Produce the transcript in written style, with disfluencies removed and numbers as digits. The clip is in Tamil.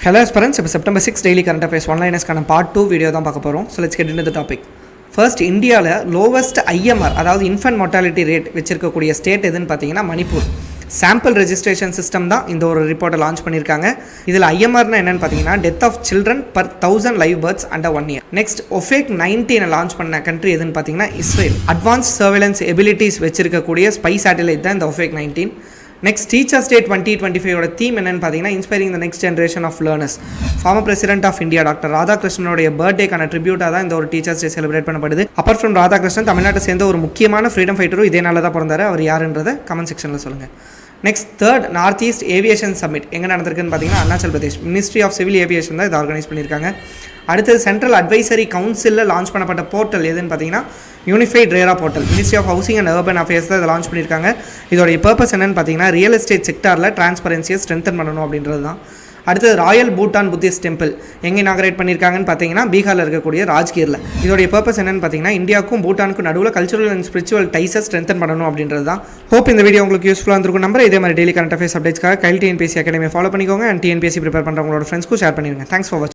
Hello aspirants, இப்போ September 6 daily current affairs one-liners கான part 2 வீடியோ தான் பார்க்க போகிறோம். So let's get into the topic. First, இந்தியாவில் lowest IMR அதாவது infant mortality rate வச்சிருக்கக்கூடிய ஸ்டேட் எதுன்னு பார்த்தீங்கன்னா மணிப்பூர். சாம்பிள் ரெஜிஸ்ட்ரேஷன் சிஸ்டம் தான் இந்த ஒரு ரிப்போர்ட்டை லான்ச் பண்ணியிருக்காங்க. இதில் ஐஎம்ஆர்னா என்னென்னு பார்த்தீங்கன்னா death of children per 1000 live births under 1 year. Next Ofek 19 launch பண்ண கண்ட்ரி எதுன்னு பார்த்தீங்கன்னா இஸ்ரேல். அட்வான்ஸ் சர்வேலன்ஸ் எபிலிட்டிஸ் வச்சிருக்கக்கூடிய ஸ்பை சேட்டலைட் தான் இந்த Ofek 19. Next teachers day 2025 theme என்னன்னு பார்த்தீங்கன்னா inspiring the next generation of learners. Former president of India doctor ராதாகிருஷ்ணனுடைய பர்த்டேக்கான ட்ரிபியூட்டாக தான் இந்த ஒரு டீச்சர்ஸ் டே செலிப்ரேட் பண்ணப்படுது. அப்பார்ட் ஃப்ரம் ராதாகிருஷ்ணன் தமிழ்நாட்டை சேர்ந்த ஒரு முக்கியமான ஃப்ரீடம் ஃபைட்டரும் இதே நாளில் தான் பிறந்தார். அவர் யாருன்றதை கமெண்ட் செக்ஷனில் சொல்லுங்கள். Next third north east aviation summit எங்கே நடந்திருக்குன்னு பார்த்தீங்கன்னா Arunachal Pradesh. Ministry of civil aviation தான் இதை ஆர்கனைஸ் பண்ணியிருக்காங்க. அடுத்தது சென்ட்ரல் அட்வைசரி கவுன்சிலில் லான்ச் பண்ணப்பட்ட போர்ட்டல் எதுன்னு பார்த்தீங்கன்னா unified RERA portal. Ministry of housing and urban affairs தான் இதை லான்ச் பண்ணியிருக்காங்க. இதோடைய பர்பஸ் என்னன்னு பார்த்தீங்கன்னா ரியல் எஸ்டேட் செக்டாரில் டிரான்ஸ்பரன்சியை ஸ்ட்ரென்தன் பண்ணணும் அப்படின்றது தான். அடுத்தது ராயல் பூட்டான் புத்திஸ்ட் டெம்பிள் எங்கே இனாகரேட் பண்ணியிருக்காங்கன்னு பார்த்தீங்கன்னா பீகாரில் இருக்கக்கூடிய ராஜ்கீரில். இதோடைய பர்பஸ் என்னன்னு பார்த்தீங்கன்னா இந்தியாவுக்கும் பூட்டானுக்கும் நடுவில் கல்ச்சுரல் அண்ட் ஸ்பிரிச்சுவல் டைஸை ஸ்ட்ரென்தன் பண்ணணும் அப்படின்றது தான். ஹோப் இந்த வீடியோ உங்களுக்கு யூஸ்ஃபுல்லாக இருந்திருக்கும் நம்பர். இதே மாதிரி டெய்லி கரண்ட் அஃபேர்ஸ் அப்டேட்ஸ்க்காக கைல் டிஎன்பிஎஸ்சி அகாடமியை ஃபாலோ பண்ணிக்கோங்க அண்ட் டிஎன்பிஎஸ்சி ப்ரிப்பேர் பண்ணுறவங்களோட ஃப்ரெண்ட்ஸ்க்கும் ஷேர் பண்ணிடுங்க. தேங்க்ஸ் ஃபார் வாட்சிங்.